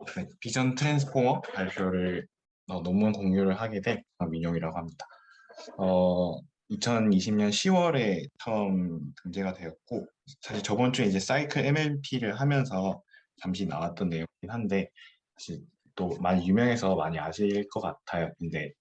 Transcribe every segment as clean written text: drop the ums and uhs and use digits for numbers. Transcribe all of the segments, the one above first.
그래, 비전 트랜스포머 발표를 논문 공유를 하게 된 민용이라고 합니다. 어, 2020년 10월에 처음 등재가 되었고, 사실 저번 주에 이제 사이클 MLP를 하면서 잠시 나왔던 내용이긴 한데, 사실 또 많이 유명해서 많이 아실 것 같아요. 근데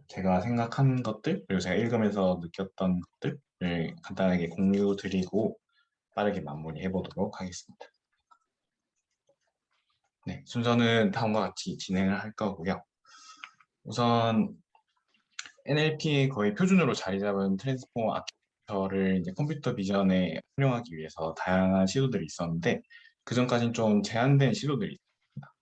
제가 생각한 것들, 그리고 제가 읽으면서 느꼈던 것들을 간단하게 공유 드리고 빠르게 마무리해 보도록 하겠습니다. 네, 순서는 다음과 같이 진행을 할 거고요. 우선 NLP의 거의 표준으로 자리 잡은 트랜스포머 아키텍처를 이제 컴퓨터 비전에 활용하기 위해서 다양한 시도들이 있었는데 그 전까지는 좀 제한된 시도들이 있습니다.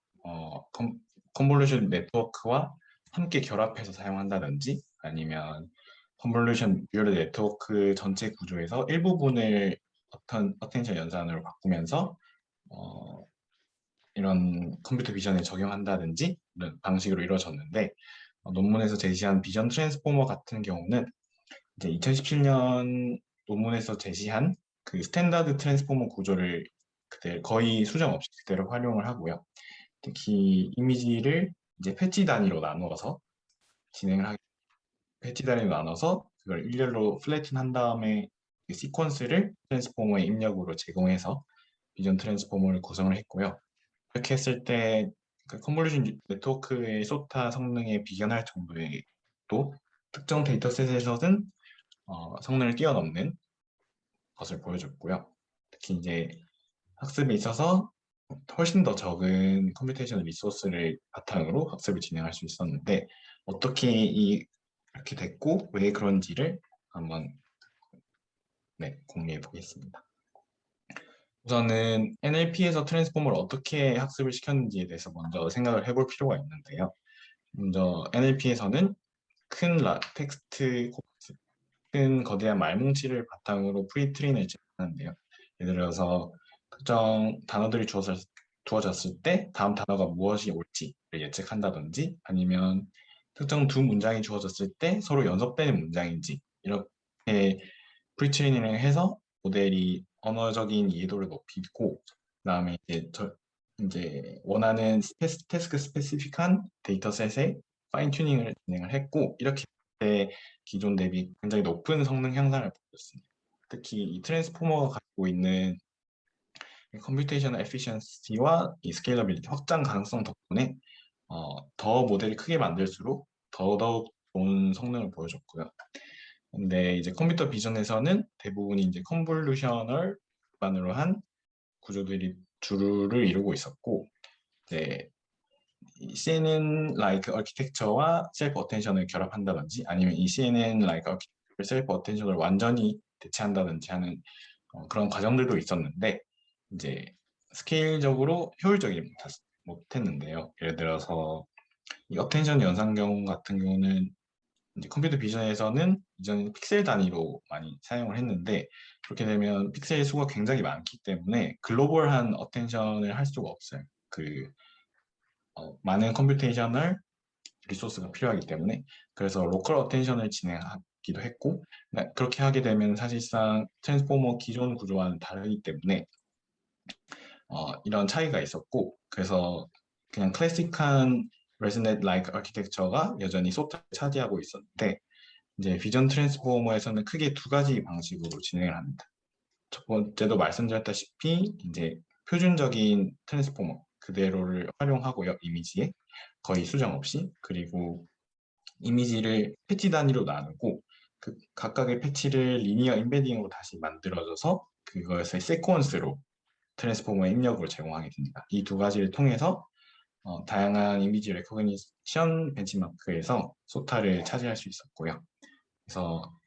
컨볼루션 네트워크와 함께 결합해서 사용한다든지 아니면 컨볼루션 뉴럴 네트워크 전체 구조에서 일부분을 어떤 어텐션 연산으로 바꾸면서 어, 이런 컴퓨터 비전에 적용한다든지 이런 방식으로 이루어졌는데 논문에서 제시한 비전 트랜스포머 같은 경우는 이제 2017년 논문에서 제시한 그 스탠다드 트랜스포머 구조를 그때 거의 수정 없이 그대로 활용을 하고요. 특히 이미지를 이제 패치 단위로 나누어서 진행을 하게 패치 단위로 나눠서 그걸 일렬로 플래튼 한 다음에 그 시퀀스를 트랜스포머의 입력으로 제공해서 비전 트랜스포머를 구성을 했고요. 이렇게 했을 때 그 컨볼루션 네트워크의 소타 성능에 비견할 정도의 또 특정 데이터셋에서는 성능을 뛰어넘는 것을 보여줬고요. 특히 이제 학습에 있어서 훨씬 더 적은 컴퓨테이션 리소스를 바탕으로 학습을 진행할 수 있었는데 어떻게 이렇게 됐고 왜 그런지를 한번 공유해 보겠습니다. 우선은 NLP에서 트랜스포머를 어떻게 학습을 시켰는지에 대해서 먼저 생각을 해볼 필요가 있는데요. 먼저 NLP에서는 큰 텍스트 코퍼스, 큰 거대한 말뭉치를 바탕으로 프리트레인을 진행하는데요. 예를 들어서 특정 단어들이 주어졌을 때 다음 단어가 무엇이 올지를 예측한다든지 아니면 특정 두 문장이 주어졌을 때 서로 연속되는 문장인지 이렇게 프리트레이닝을 해서 모델이 언어적인 이해도를 높이고 그다음에 이제 원하는 태스크 스페시픽한 데이터셋에 파인 튜닝을 진행을 했고 이렇게 기존 대비 굉장히 높은 성능 향상을 보였습니다. 특히 이 트랜스포머가 가지고 있는 컴퓨테이션 에피션시와 이 스케일러빌리티 확장 가능성 덕분에 더 모델이 크게 만들수록 더더욱 좋은 성능을 보여줬고요. 근데 이제 컴퓨터 비전에서는 대부분이 이제 컨볼루셔널 기반으로 한 구조들이 주를 이루고 있었고, 이제 CNN like architecture와 셀프 어텐션을 결합한다든지 아니면 이 CNN like architecture, 셀프 어텐션을 완전히 대체한다든지 하는 그런 과정들도 있었는데 이제 스케일적으로 효율적이지 못했는데요. 예를 들어서 이 어텐션 연산 경우 같은 경우는 이제 컴퓨터 비전에서는 이전에 픽셀 단위로 많이 사용을 했는데 그렇게 되면 픽셀 수가 굉장히 많기 때문에 글로벌한 어텐션을 할 수가 없어요. 많은 컴퓨테이셔널 리소스가 필요하기 때문에 그래서 로컬 어텐션을 진행하기도 했고 그렇게 하게 되면 사실상 트랜스포머 기존 구조와는 다르기 때문에 이런 차이가 있었고 그래서 그냥 클래식한 레즈넷 라이크 아키텍처가 여전히 소프트를 차지하고 있었는데 이제 비전 트랜스포머에서는 크게 두 가지 방식으로 진행을 합니다. 첫 번째도 말씀드렸다시피 이제 표준적인 트랜스포머 그대로를 활용하고요. 이미지에 거의 수정 없이 그리고 이미지를 패치 단위로 나누고 그 각각의 패치를 리니어 임베딩으로 다시 만들어줘서 그것을 세퀀스로 트랜스포머의 입력을 제공하게 됩니다. 이 두 가지를 통해서 다양한 이미지 레코그니션 벤치마크에서 소타를 차지할 수 있었고요. 그래서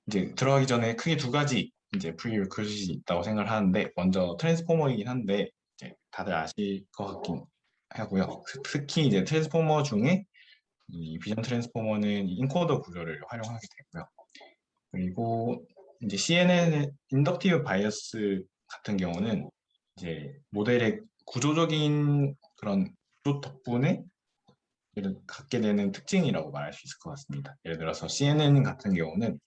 이제 들어가기 전에 크게 두 가지 이제 프리리퀴짓이 있다고 생각을 하는데 먼저 트랜스포머이긴 한데 이제 다들 아실 것 같긴 하고요. 특히 이제 트랜스포머 중에 이 비전 트랜스포머는 인코더 구조를 활용하게 되고요. 그리고 이제 CNN 인덕티브 바이어스 같은 경우는 이제 모델의 구조적인 그런 구조 덕분에 갖게 되는 특징이라고 말할 수 있을 것 같습니다. 예를 들어서 CNN 같은 경우는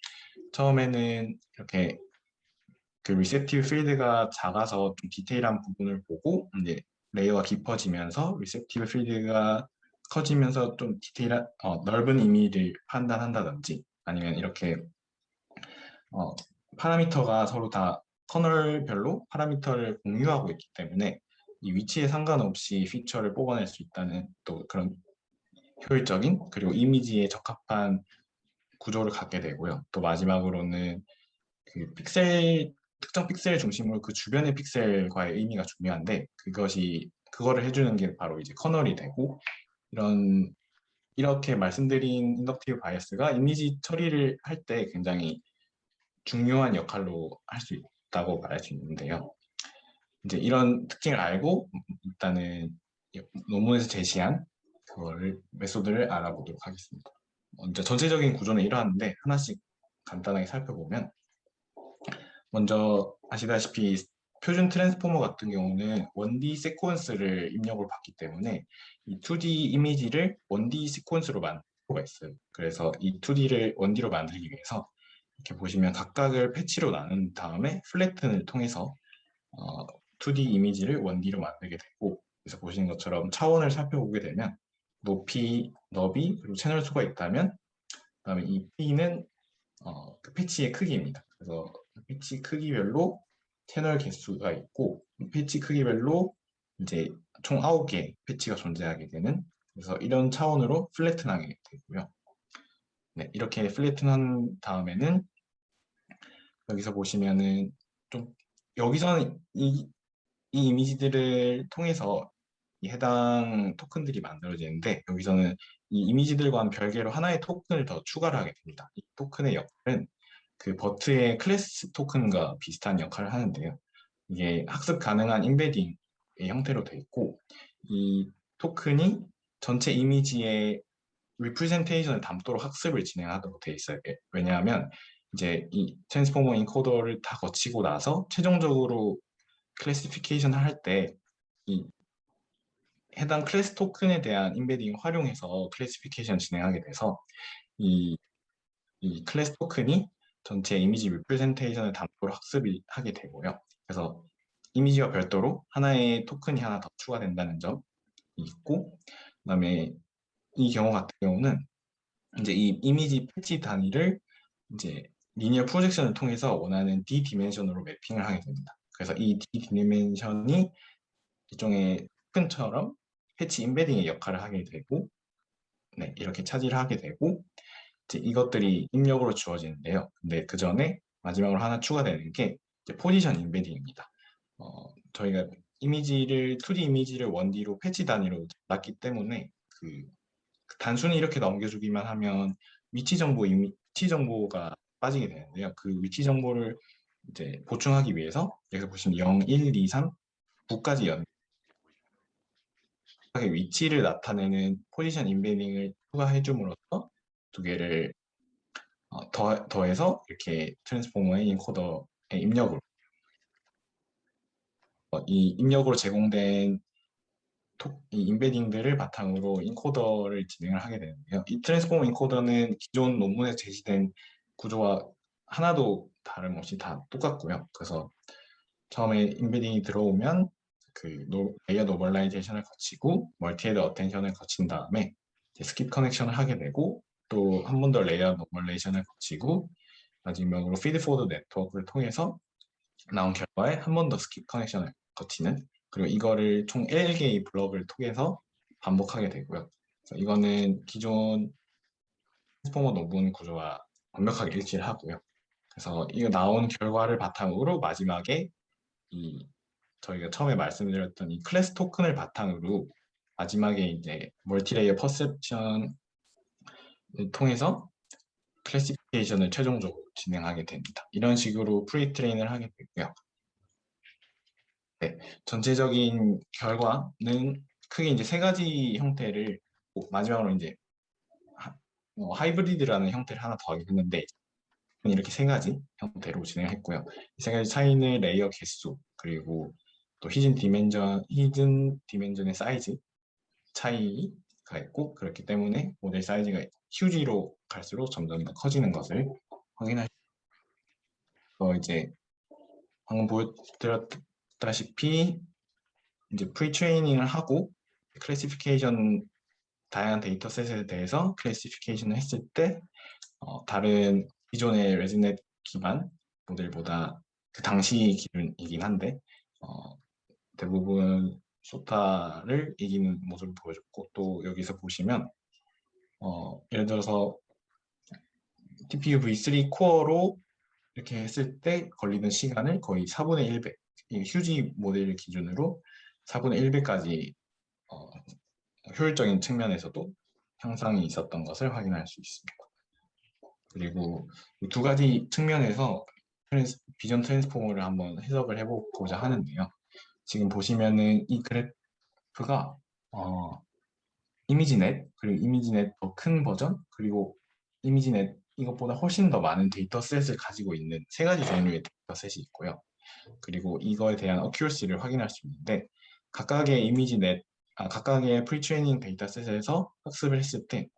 처음에는 이렇게 그 리셉티브 필드가 작아서 좀 디테일한 부분을 보고 이제 레이어가 깊어지면서 리셉티브 필드가 커지면서 좀 디테일한 넓은 의미를 판단한다든지 아니면 이렇게 파라미터가 서로 다 커널별로 파라미터를 공유하고 있기 때문에 이 위치에 상관없이 피처를 뽑아낼 수 있다는 또 그런 효율적인 그리고 이미지에 적합한 구조를 갖게 되고요. 또 마지막으로는 그 특정 픽셀 중심으로 그 주변의 픽셀과의 의미가 중요한데 그거를 해주는 게 바로 이제 커널이 되고 이렇게 말씀드린 인덕티브 바이어스가 이미지 처리를 할 때 굉장히 중요한 역할로 할 수 있다고 말할 수 있는데요. 이제 이런 특징을 알고 일단은 논문에서 제시한 그걸 메소드를 알아보도록 하겠습니다. 먼저 전체적인 구조는 이러한데 하나씩 간단하게 살펴보면 먼저 아시다시피 표준 트랜스포머 같은 경우는 1D 세퀀스를 입력을 받기 때문에 이 2D 이미지를 1D 세퀀스로 만들 수가 있어요. 그래서 이 2D를 1D로 만들기 위해서 이렇게 보시면 각각을 패치로 나눈 다음에 플래튼을 통해서 2D 이미지를 1D로 만들게 되고 그래서 보시는 것처럼 차원을 살펴보게 되면 높이, 너비, 그리고 채널 수가 있다면 그다음에 이 P는 그 패치의 크기입니다. 그래서 패치 크기별로 채널 개수가 있고 패치 크기별로 이제 총 9개 패치가 존재하게 되는 그래서 이런 차원으로 플래튼하게 되고요. 네, 이렇게 플래튼한 다음에는 여기서 보시면은 좀 여기서는 이 이미지들을 통해서 이 해당 토큰들이 만들어지는데 여기서는 이 이미지들과는 별개로 하나의 토큰을 더 추가를 하게 됩니다. 이 토큰의 역할은 그 버트의 클래스 토큰과 비슷한 역할을 하는데요. 이게 학습 가능한 임베딩의 형태로 되어 있고 이 토큰이 전체 이미지의 리프레젠테이션을 담도록 학습을 진행하도록 되어 있어요. 왜냐하면 이제 이 트랜스포머 인코더를 다 거치고 나서 최종적으로 클래시피케이션을 할 때 이 해당 클래스 토큰에 대한 임베딩을 활용해서 클래시피케이션 진행하게 돼서 이, 이 클래스 토큰이 전체 이미지 리프레젠테이션을 담도록 학습을 하게 되고요. 그래서 이미지와 별도로 하나의 토큰이 하나 더 추가된다는 점이 있고 그다음에 이 경우 같은 경우는 이제 이 이미지 패치 단위를 이제 리니어 프로젝션을 통해서 원하는 D 디멘션으로 매핑을 하게 됩니다. 그래서 이 D 디멘션이 일종의 토큰처럼 패치 임베딩의 역할을 하게 되고 네, 이렇게 차지를 하게 되고 이제 이것들이 입력으로 주어지는데요. 근데 그 전에 마지막으로 하나 추가되는 게 이제 포지션 임베딩입니다. 저희가 2D 이미지를 1D로 패치 단위로 놨기 때문에 단순히 이렇게 넘겨주기만 하면 위치 정보가 빠지게 되는데요. 그 위치 정보를 이제 보충하기 위해서 여기서 보시면 0, 1, 2, 3, 9까지 위치를 나타내는 포지션 임베딩을 추가해 줌으로써 두 개를 더해서 이렇게 트랜스포머의 인코더의 이 입력으로 제공된 이 임베딩들을 바탕으로 인코더를 진행을 하게 되는데요. 이 트랜스포머 인코더는 기존 논문에 제시된 구조와 하나도 다름없이 다 똑같고요. 그래서 처음에 임베딩이 들어오면 레이어 노멀라이제이션을 거치고 멀티헤드 어텐션을 거친 다음에 스킵 커넥션을 하게 되고 또 한 번 더 레이어 노멀레이션을 거치고 마지막으로 피드포워드 네트워크를 통해서 나온 결과에 한 번 더 스킵 커넥션을 거치는 그리고 이거를 총 1개의 블럭을 통해서 반복하게 되고요. 그래서 이거는 기존 트랜스포머 논문 구조와 완벽하게 일치를 하고요. 그래서 이거 나온 결과를 바탕으로 마지막에 저희가 처음에 말씀드렸던 이 클래스 토큰을 바탕으로 마지막에 이제 멀티레이어 퍼셉션을 통해서 클래시피케이션을 최종적으로 진행하게 됩니다. 이런 식으로 프리트레인을 하게 되고요. 네, 전체적인 결과는 크게 이제 세 가지 형태를 마지막으로 이제 하이브리드라는 형태를 하나 더하게 했는데 이렇게 세 가지 형태로 진행했고요. 이 세 가지 차이는 레이어 개수 그리고 또 히든 디멘전의 사이즈 차이가 있고 그렇기 때문에 모델 사이즈가 휴지로 갈수록 점점 더 커지는 것을 확인할 수 있고 이제 방금 보여드렸다시피 이제 프리트레이닝을 하고 클래시피케이션 다양한 데이터셋에 대해서 클래시피케이션을 했을 때 다른 기존의 레지넷 기반 모델보다 그 당시 기준이긴 한데 대부분 소타를 이기는 모습을 보여줬고, 또 여기서 보시면 예를 들어서 TPU V3 코어로 이렇게 했을 때 걸리는 시간을 거의 4분의 1배, 이 휴지 모델 기준으로 4분의 1배까지 효율적인 측면에서도 향상이 있었던 것을 확인할 수 있습니다. 그리고 두 가지 측면에서 비전 트랜스포머를 한번 해석을 해보고자 하는데요. 지금 보시면은 이 그래프가 이미지넷, 그리고 이미지넷 더 큰 버전, 그리고 이미지넷 이것보다 훨씬 더 많은 데이터셋을 가지고 있는 세 가지 종류의 데이터셋이 있고요. 그리고 이거에 대한 어큐러시를 확인할 수 있는데, 각각의 각각의 프리트레이닝 데이터셋에서 학습을 했을 때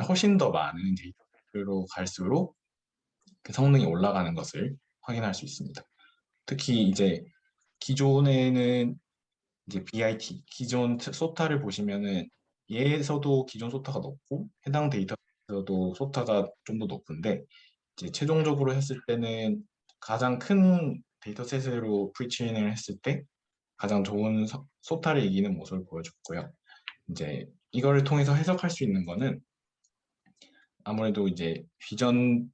훨씬 더 많은 데이터셋으로 갈수록 그 성능이 올라가는 것을 확인할 수 있습니다. 특히 이제 기존에는 이제 BIT, 기존 소타를 보시면은 얘에서도 기존 소타가 높고 해당 데이터에서도 소타가 좀 더 높은데, 이제 최종적으로 했을 때는 가장 큰 데이터셋으로 프리트레이닝을 했을 때 가장 좋은 소타를 이기는 모습을 보여줬고요. 이제 이거를 통해서 해석할 수 있는 거는 아무래도 이제 비전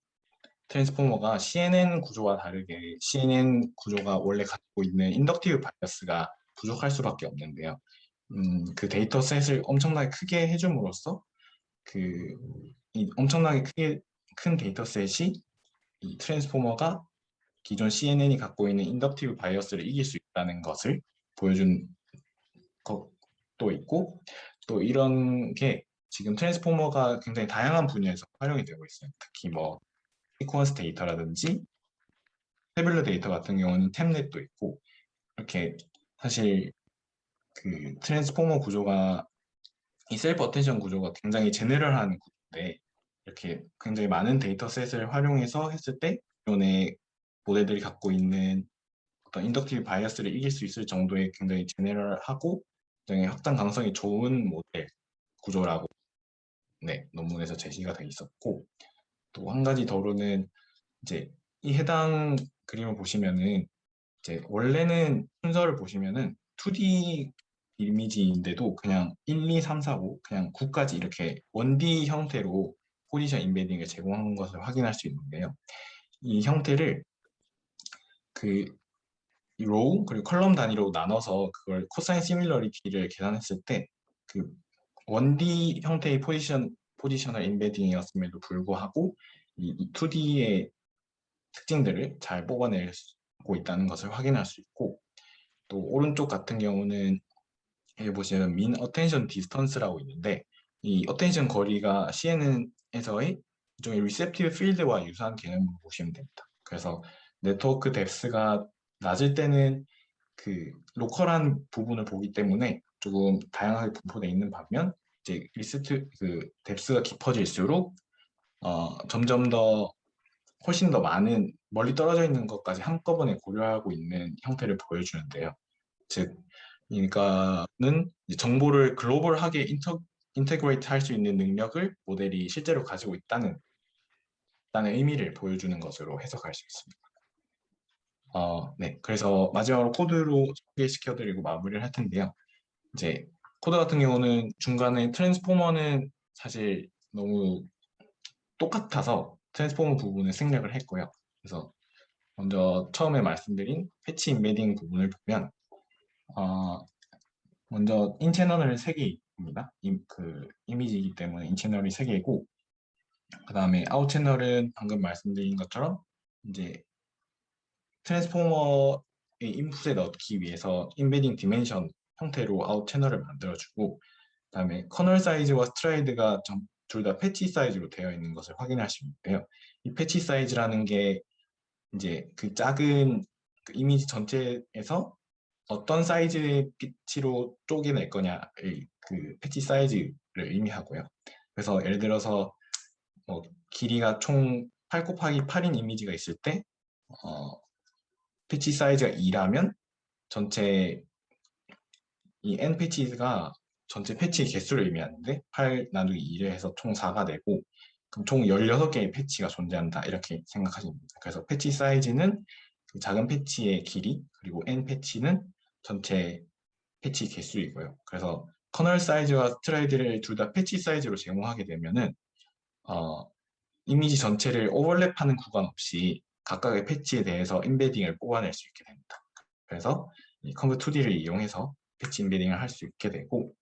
트랜스포머가 CNN 구조와 다르게 CNN 구조가 원래 갖고 있는 인덕티브 바이어스가 부족할 수밖에 없는데요. 그 데이터셋을 엄청나게 크게 해줌으로써 이 엄청나게 큰 데이터셋이 이 트랜스포머가 기존 CNN이 갖고 있는 인덕티브 바이어스를 이길 수 있다는 것을 보여준 것도 있고, 또 이런 게 지금 트랜스포머가 굉장히 다양한 분야에서 활용이 되고 있어요. 특히 뭐 시퀀스 데이터라든지 태블릿 데이터 같은 경우는 템넷도 있고, 이렇게 사실 그 트랜스포머 구조가 이 셀프 어텐션 구조가 굉장히 제네럴한 구조인데, 이렇게 굉장히 많은 데이터셋을 활용해서 했을 때 기존의 모델들이 갖고 있는 어떤 인덕티브 바이어스를 이길 수 있을 정도의 굉장히 제네럴하고 굉장히 확장 가능성이 좋은 모델 구조라고 논문에서 제시가 돼 있었고, 또 한 가지 더로는 이제 이 해당 그림을 보시면은 이제 원래는 순서를 보시면은 2D 이미지인데도 그냥 1, 2, 3, 4, 5 그냥 9까지 이렇게 1D 형태로 포지션 인베딩을 제공한 것을 확인할 수 있는데요. 이 형태를 그 로우 그리고 컬럼 단위로 나눠서 그걸 코사인 시밀러리티를 계산했을 때 그 1D 형태의 포지셔널 인베딩이었음에도 불구하고 이 2D의 특징들을 잘 뽑아내고 있다는 것을 확인할 수 있고, 또 오른쪽 같은 경우는 여기 보시면 민 어텐션 디스턴스라고 있는데, 이 어텐션 거리가 CNN에서의 일종의 리셉티브 필드와 유사한 개념으로 보시면 됩니다. 그래서 네트워크 뎁스가 낮을 때는 그 로컬한 부분을 보기 때문에 조금 다양하게 분포되어 있는 반면, 이제 그 뎁스가 깊어질수록 점점 더 훨씬 더 많은 멀리 떨어져 있는 것까지 한꺼번에 고려하고 있는 형태를 보여주는데요. 즉, 그러니까는 정보를 글로벌하게 인테그레이트 할 수 있는 능력을 모델이 실제로 가지고 있다는 의미를 보여주는 것으로 해석할 수 있습니다. 네. 그래서 마지막으로 코드로 소개시켜드리고 마무리를 할 텐데요. 이제 코드 같은 경우는 중간에 트랜스포머는 사실 너무 똑같아서 트랜스포머 부분을 생략을 했고요. 그래서 먼저 처음에 말씀드린 패치 인베딩 부분을 보면 먼저 인채널을 3개입니다. 그 이미지이기 때문에 인채널이 3개고, 그 다음에 아웃 채널은 방금 말씀드린 것처럼 이제 트랜스포머의 인풋에 넣기 위해서 인베딩 디멘션 형태로 아웃 채널을 만들어주고, 그 다음에 커널 사이즈와 스트라이드가 둘 다 패치 사이즈로 되어 있는 것을 확인할 수 있는데요. 이 패치 사이즈라는 게 이제 그 작은 그 이미지 전체에서 어떤 사이즈의 피치로 쪼개낼 거냐의 그 패치 사이즈를 의미하고요. 그래서 예를 들어서 뭐 길이가 총 8 곱하기 8인 이미지가 있을 때 패치 사이즈가 2라면 전체 이 n 패치가 전체 패치 개수를 의미하는데 8 나누기 2를 해서 총 4가 되고 그럼 총 16개의 패치가 존재한다 이렇게 생각하시면 됩니다. 그래서 패치 사이즈는 그 작은 패치의 길이 그리고 n 패치는 전체 패치 개수이고요. 그래서 커널 사이즈와 스트라이드를 둘 다 패치 사이즈로 제공하게 되면은 어, 이미지 전체를 오버랩하는 구간 없이 각각의 패치에 대해서 임베딩을 뽑아낼 수 있게 됩니다. 그래서 이 컨브 2D를 이용해서 패치 임베딩을 할 수 있게 되고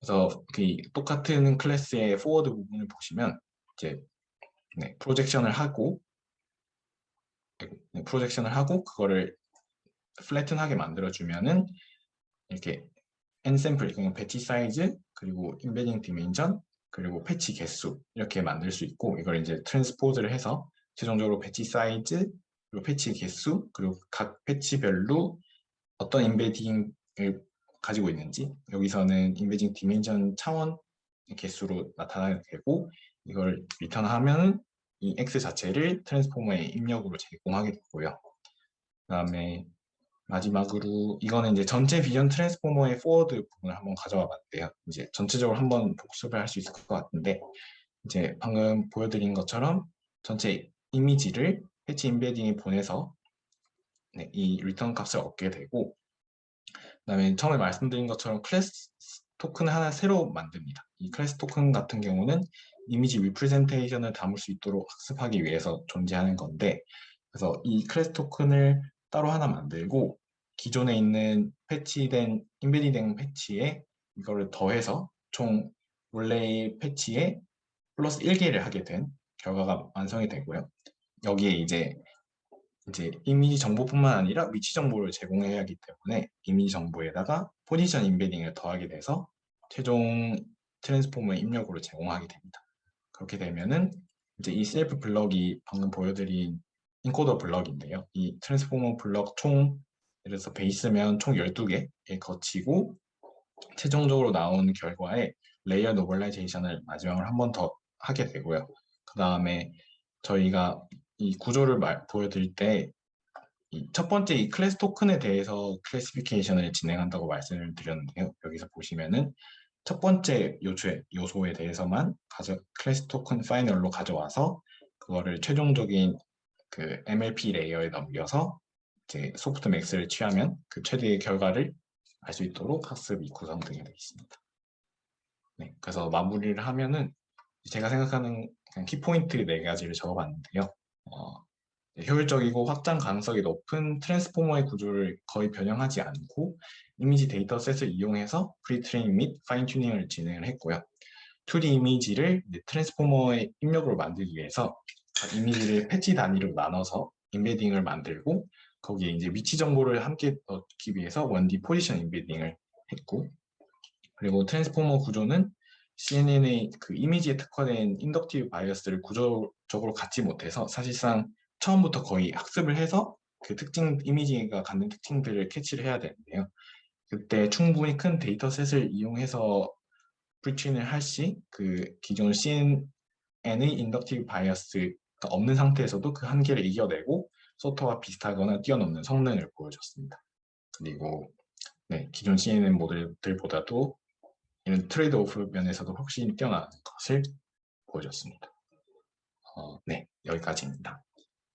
그래서 그 똑같은 클래스의 포워드 부분을 보시면 이제 프로젝션을 하고 그거를 플래튼하게 만들어주면은 이렇게 n 샘플, 그러니까 배치 사이즈, 그리고 임베딩 디멘전, 그리고 패치 개수 이렇게 만들 수 있고 이걸 이제 트랜스포즈를 해서 최종적으로 배치 사이즈, 그리고 패치 개수, 그리고 각 패치별로 어떤 임베딩을 가지고 있는지 여기서는 임베딩 디멘전 차원 개수로 나타나게 되고 이걸 리턴하면은 이 x 자체를 트랜스포머에 입력으로 제공하게 되고요. 그다음에 마지막으로 이거는 이제 전체 비전 트랜스포머의 포워드 부분을 한번 가져와 봤는데요. 이제 전체적으로 한번 복습을 할 수 있을 것 같은데 이제 방금 보여드린 것처럼 전체 이미지를 패치 임베딩에 보내서 이 리턴 값을 얻게 되고 그다음에 처음에 말씀드린 것처럼 클래스 토큰을 하나 새로 만듭니다. 이 클래스 토큰 같은 경우는 이미지 리프레젠테이션을 담을 수 있도록 학습하기 위해서 존재하는 건데 그래서 이 클래스 토큰을 따로 하나 만들고 기존에 있는 패치된 임베디된 패치에 이거를 더해서 총 원래의 패치에 플러스 1개를 하게 된 결과가 완성이 되고요. 여기에 이제 이미지 정보뿐만 아니라 위치 정보를 제공해야 하기 때문에 이미지 정보에다가 포지션 임베딩을 더하게 돼서 최종 트랜스포머의 입력으로 제공하게 됩니다. 그렇게 되면은 이제 이 셀프 블럭이 방금 보여드린 인코더 블럭인데요. 이 트랜스포머 블럭 총 예를 들어서 베이스면 총 12개에 거치고 최종적으로 나온 결과에 레이어 노멀라이제이션을 마지막으로 한 번 더 하게 되고요. 그 다음에 저희가 이 구조를 보여드릴 때 첫 번째 이 클래스 토큰에 대해서 클래시피케이션을 진행한다고 말씀을 드렸는데요. 여기서 보시면은 첫 번째 요소에 대해서만 클래스 토큰 파이널로 가져와서 그거를 최종적인 그 MLP 레이어에 넘겨서 이제 소프트 맥스를 취하면 그 최대의 결과를 알 수 있도록 학습이 구성되게 되어 있습니다. 네, 그래서 마무리를 하면은 제가 생각하는 키포인트 4가지를 적어봤는데요. 효율적이고 확장 가능성이 높은 트랜스포머의 구조를 거의 변형하지 않고 이미지 데이터셋을 이용해서 프리트레인 및 파인 튜닝을 진행을 했고요. 2D 이미지를 트랜스포머의 입력으로 만들기 위해서 이미지를 패치 단위로 나눠서 임베딩을 만들고 거기에 이제 위치 정보를 함께 넣기 위해서 1D 포지션 임베딩을 했고 그리고 트랜스포머 구조는 CNN의 그 이미지에 특화된 인덕티브 바이어스를 구조적으로 갖지 못해서 사실상 처음부터 거의 학습을 해서 그 특징 이미지가 갖는 특징들을 캐치를 해야 되는데요. 그때 충분히 큰 데이터셋을 이용해서 프리트레인을 할 시 그 기존 CNN의 인덕티브 바이어스가 없는 상태에서도 그 한계를 이겨내고 소터와 비슷하거나 뛰어넘는 성능을 보여줬습니다. 그리고 기존 CNN 모델들보다도 이런 트레이드 오프 면에서도 훨씬 뛰어나는 것을 보여줬습니다. 네, 여기까지입니다.